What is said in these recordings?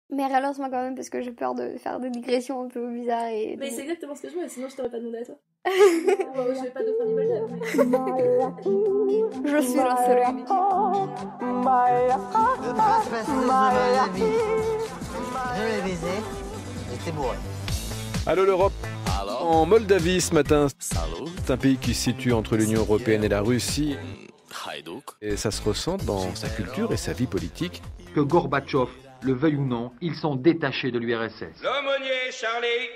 Mais relance-moi quand même parce que j'ai peur de faire des digressions un peu bizarres et... Mais c'est exactement ce que je veux, sinon je t'aurais pas demandé à toi. Bon, je vais pas t'offrir du Moldave, mais... Je suis la seule et unique. De pas se passer ma vie. Je l'ai baisé, j'étais bourré. Allô l'Europe. En Moldavie ce matin, Salut. c'est un pays qui se situe entre l'Union européenne et la Russie. Et ça se ressent dans sa culture et sa vie politique. Que Gorbatchev le veuille ou non, ils sont détachés de l'URSS. L'aumônier Charlie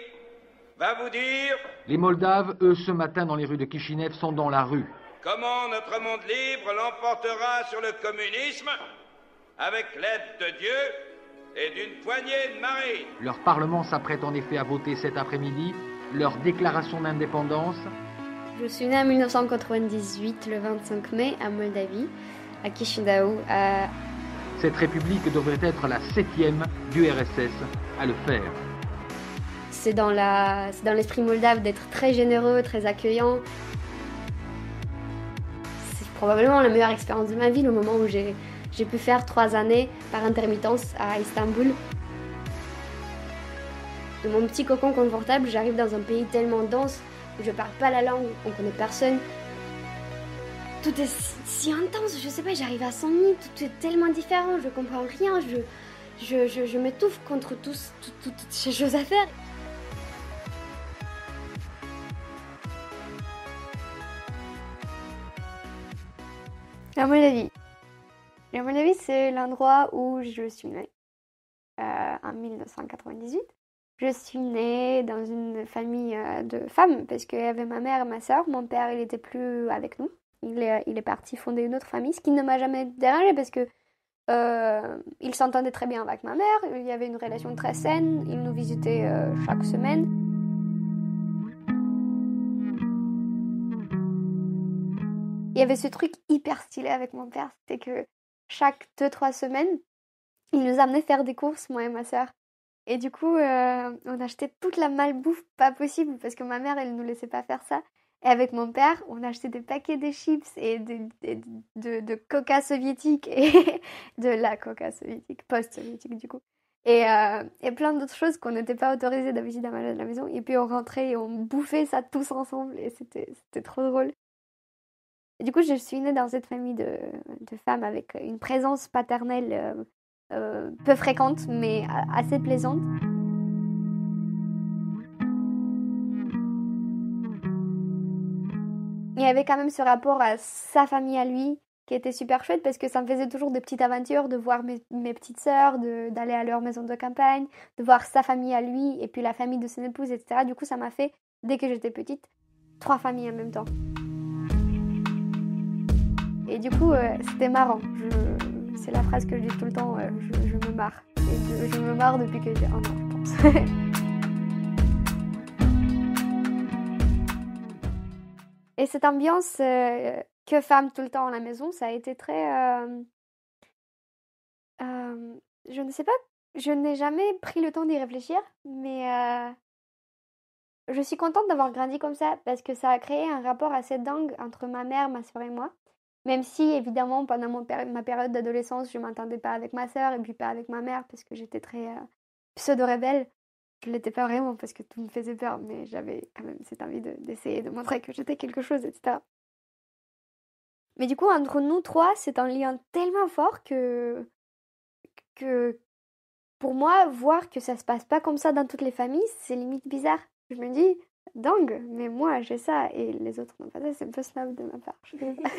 va vous dire Les Moldaves, eux, ce matin dans les rues de Kishinev, sont dans la rue. comment notre monde libre l'emportera sur le communisme avec l'aide de Dieu et d'une poignée de marines. Leur parlement s'apprête en effet à voter cet après-midi leur déclaration d'indépendance. Je suis née en 1998, le 25 mai, à Moldavie, à Chisinau. Cette république devrait être la 7e du RSS à le faire. C'est dans l'esprit moldave d'être très généreux, très accueillant. C'est probablement la meilleure expérience de ma vie, le moment où j'ai pu faire 3 années par intermittence à Istanbul. De mon petit cocon confortable, j'arrive dans un pays tellement dense où je parle pas la langue, on connaît personne. Tout est si intense, je sais pas, j'arrive à 100 000, tout est tellement différent, je comprends rien, je m'étouffe contre toutes ces choses à faire. La Moldavie. La Moldavie, c'est l'endroit où je suis née, en 1998. Je suis née dans une famille de femmes, parce qu'il y avait ma mère et ma sœur. Mon père, il était plus avec nous. Il est parti fonder une autre famille, ce qui ne m'a jamais dérangée, parce que il s'entendait très bien avec ma mère. Il y avait une relation très saine. Il nous visitait chaque semaine. Il y avait ce truc hyper stylé avec mon père, c'était que chaque 2-3 semaines, il nous amenait faire des courses, moi et ma sœur. Et du coup, on achetait toute la malbouffe pas possible, parce que ma mère, elle nous laissait pas faire ça. Et avec mon père, on achetait des paquets de chips et de coca soviétique, et de la coca soviétique, post-soviétique du coup. Et plein d'autres choses qu'on n'était pas autorisés d'habitude à la maison. Et puis on rentrait et on bouffait ça tous ensemble, et c'était trop drôle. Et du coup, je suis née dans cette famille de femmes avec une présence paternelle peu fréquente, mais assez plaisante. Il y avait quand même ce rapport à sa famille à lui qui était super chouette, parce que ça me faisait toujours des petites aventures de voir mes petites sœurs, d'aller à leur maison de campagne, de voir sa famille à lui et puis la famille de son épouse, etc. Du coup, ça m'a fait, dès que j'étais petite, 3 familles en même temps. Et du coup, c'était marrant. C'est la phrase que je dis tout le temps, je me marre. Et je me marre depuis que j'ai 1 an, je pense. Et cette ambiance que femme tout le temps à la maison, ça a été très... je ne sais pas, je n'ai jamais pris le temps d'y réfléchir, mais je suis contente d'avoir grandi comme ça, parce que ça a créé un rapport assez dingue entre ma mère, ma soeur et moi. Même si, évidemment, pendant ma période d'adolescence, je ne m'entendais pas avec ma sœur et puis pas avec ma mère, parce que j'étais très pseudo-rebelle. Je ne l'étais pas vraiment, parce que tout me faisait peur, mais j'avais quand même cette envie d'essayer de montrer que j'étais quelque chose, etc. Mais du coup, entre nous 3, c'est un lien tellement fort que pour moi, voir que ça se passe pas comme ça dans toutes les familles, c'est limite bizarre. Je me dis, dingue, mais moi j'ai ça, et les autres n'ont pas ça, c'est un peu snob de ma part. Je sais pas.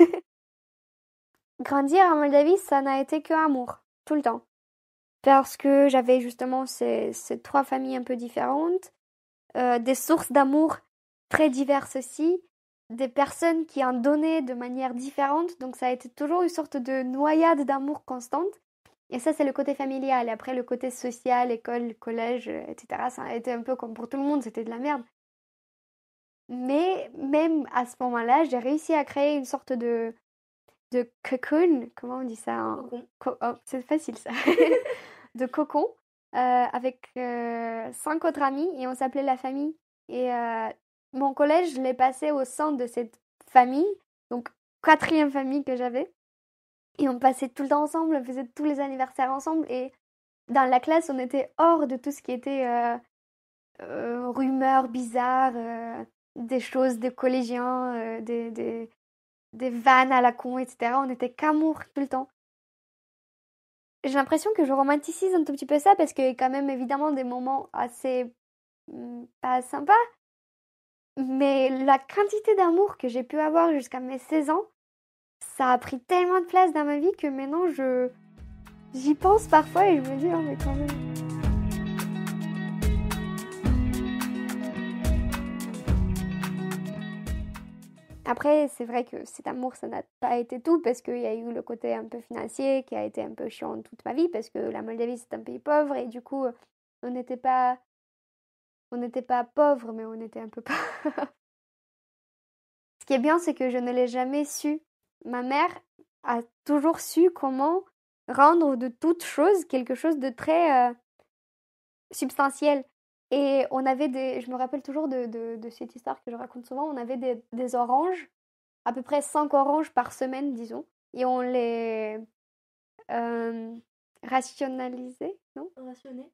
Grandir en Moldavie, ça n'a été que amour, tout le temps. Parce que j'avais justement ces 3 familles un peu différentes, des sources d'amour très diverses aussi, des personnes qui en donnaient de manière différente, donc ça a été toujours une sorte de noyade d'amour constante. Et ça, c'est le côté familial. Et après, le côté social, école, collège, etc., ça a été un peu comme pour tout le monde, c'était de la merde. Mais même à ce moment-là, j'ai réussi à créer une sorte de cocoon, comment on dit ça c'est facile ça, de cocon, avec 5 autres amis, et on s'appelait la famille. Et mon collège, je l'ai passé au sein de cette famille, donc 4e famille que j'avais, et on passait tout le temps ensemble, on faisait tous les anniversaires ensemble, et dans la classe, on était hors de tout ce qui était rumeurs bizarres, des choses de collégiens, des vannes à la con, etc. On était qu'amour tout le temps. J'ai l'impression que je romanticise un tout petit peu ça parce qu'il y a quand même évidemment des moments assez pas sympas. Mais la quantité d'amour que j'ai pu avoir jusqu'à mes 16 ans, ça a pris tellement de place dans ma vie que maintenant j'y pense parfois et je me dis, oh mais quand même. Après, c'est vrai que cet amour, ça n'a pas été tout parce qu'il y a eu le côté un peu financier qui a été un peu chiant toute ma vie parce que la Moldavie, c'est un pays pauvre et du coup, on n'était pas pauvre, mais on était un peu pauvre. Ce qui est bien, c'est que je ne l'ai jamais su. Ma mère a toujours su comment rendre de toute chose quelque chose de très substantiel. Et on avait je me rappelle toujours de cette histoire que je raconte souvent, on avait des oranges, à peu près 5 oranges par semaine, disons, et on les rationalisait, non?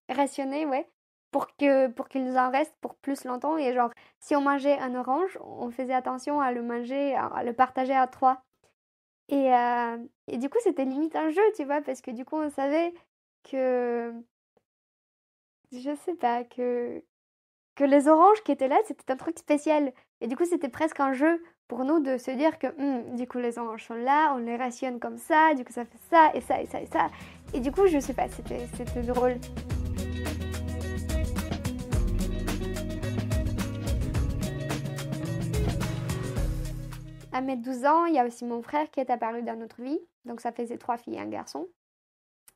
Rationnait, ouais, pour qu'il nous en reste pour plus longtemps. Et genre, si on mangeait un orange, on faisait attention à le partager à 3. Et du coup, c'était limite un jeu, tu vois, parce que du coup, on savait que, je sais pas, que les oranges qui étaient là, c'était un truc spécial. Et du coup, c'était presque un jeu pour nous de se dire que, du coup, les oranges sont là, on les rationne comme ça, du coup, ça fait ça, et ça, et ça, et ça. Et du coup, je sais pas, c'était drôle. À mes 12 ans, il y a aussi mon frère qui est apparu dans notre vie. Donc ça faisait 3 filles et un garçon.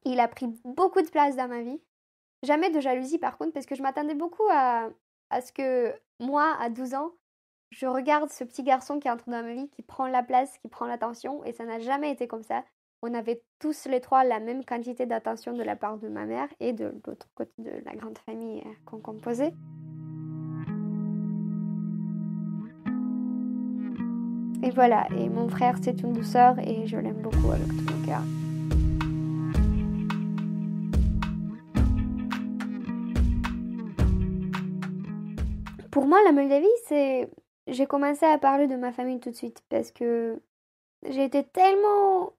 Il a pris beaucoup de place dans ma vie. Jamais de jalousie par contre, parce que je m'attendais beaucoup à ce que moi, à 12 ans, je regarde ce petit garçon qui entre dans ma vie, qui prend la place, qui prend l'attention. Et ça n'a jamais été comme ça. On avait tous les trois la même quantité d'attention de la part de ma mère et de l'autre côté de la grande famille qu'on composait. Et voilà, et mon frère c'est une douceur et je l'aime beaucoup avec tout mon cœur. Pour moi, la Moldavie, j'ai commencé à parler de ma famille tout de suite parce que j'ai été tellement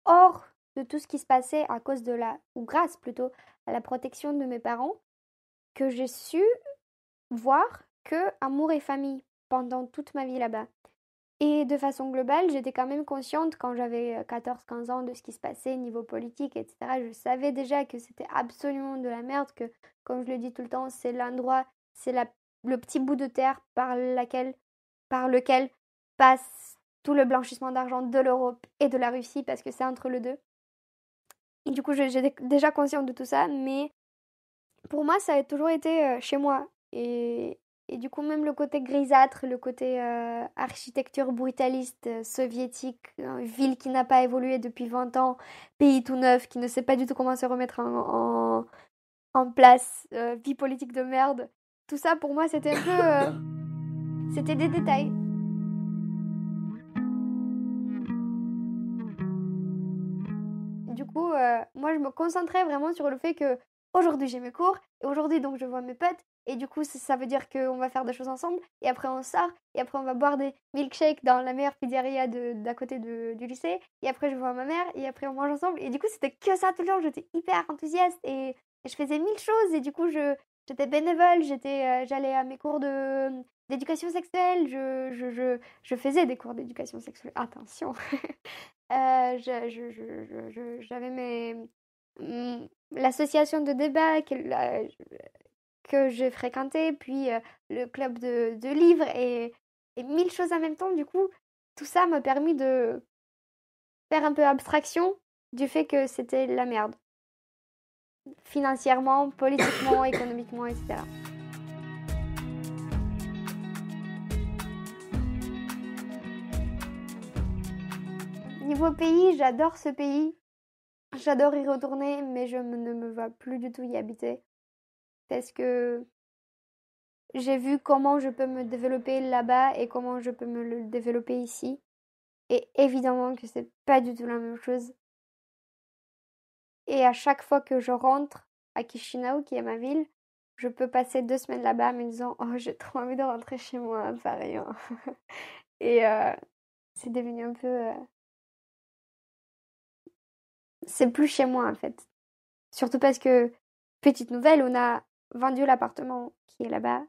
hors de tout ce qui se passait à cause ou grâce plutôt, à la protection de mes parents, que j'ai su voir que amour et famille pendant toute ma vie là-bas. Et de façon globale, j'étais quand même consciente quand j'avais 14-15 ans de ce qui se passait niveau politique, etc. Je savais déjà que c'était absolument de la merde, que, comme je le dis tout le temps, c'est l'endroit, c'est le petit bout de terre par lequel passe tout le blanchissement d'argent de l'Europe et de la Russie, parce que c'est entre les deux. Et du coup, j'étais déjà consciente de tout ça, mais pour moi, ça a toujours été chez moi. Et du coup, même le côté grisâtre, le côté architecture brutaliste, soviétique, ville qui n'a pas évolué depuis 20 ans, pays tout neuf, qui ne sait pas du tout comment se remettre en place, vie politique de merde. Tout ça, pour moi, c'était un peu... c'était des détails. Du coup, moi, je me concentrais vraiment sur le fait que aujourd'hui, j'ai mes cours, et aujourd'hui, donc, je vois mes potes, et du coup, ça veut dire qu'on va faire des choses ensemble, et après, on sort, et après, on va boire des milkshakes dans la meilleure pizzeria d'à côté du lycée, et après, je vois ma mère, et après, on mange ensemble, et du coup, c'était que ça tout le temps, j'étais hyper enthousiaste, et je faisais 1000 choses, et du coup, j'étais bénévole, j'allais à mes cours d'éducation sexuelle, je faisais des cours d'éducation sexuelle, attention. J'avais l'association de débat que j'ai fréquentée, puis le club de livres et 1000 choses en même temps. Du coup, tout ça m'a permis de faire un peu abstraction du fait que c'était la merde. Financièrement, politiquement, économiquement, etc. Niveau pays, j'adore ce pays. J'adore y retourner, mais je ne me vois plus du tout y habiter. Parce que j'ai vu comment je peux me développer là-bas et comment je peux me le développer ici. Et évidemment que c'est pas du tout la même chose. Et à chaque fois que je rentre à Chisinau, qui est ma ville, je peux passer 2 semaines là-bas en me disant « Oh, j'ai trop envie de rentrer chez moi à Paris. » Et c'est devenu un peu... C'est plus chez moi, en fait. Surtout parce que, petite nouvelle, on a vendu l'appartement qui est là-bas.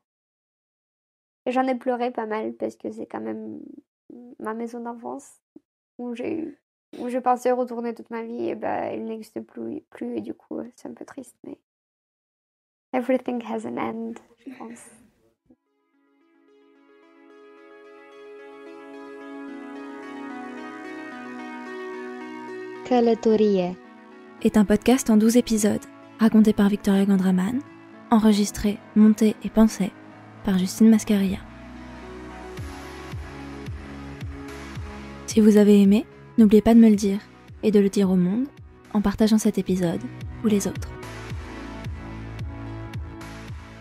Et j'en ai pleuré pas mal parce que c'est quand même ma maison d'enfance où je pensais retourner toute ma vie et elle n'existe plus et du coup c'est un peu triste, mais everything has an end, je pense. Kalatorie est un podcast en 12 épisodes, raconté par Victoria Gandraman, enregistré, monté et pensé par Justine Mascaria. Si vous avez aimé, n'oubliez pas de me le dire et de le dire au monde en partageant cet épisode ou les autres.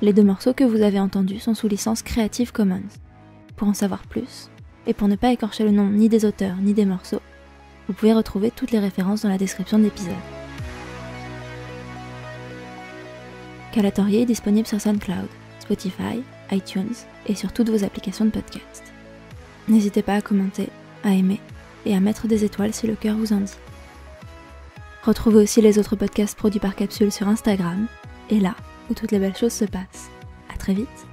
Les 2 morceaux que vous avez entendus sont sous licence Creative Commons. Pour en savoir plus, et pour ne pas écorcher le nom ni des auteurs ni des morceaux, vous pouvez retrouver toutes les références dans la description de l'épisode. Kalatorie est disponible sur SoundCloud, Spotify, iTunes et sur toutes vos applications de podcast. N'hésitez pas à commenter, à aimer et à mettre des étoiles si le cœur vous en dit. Retrouvez aussi les autres podcasts produits par Capsule sur Instagram et là où toutes les belles choses se passent. À très vite.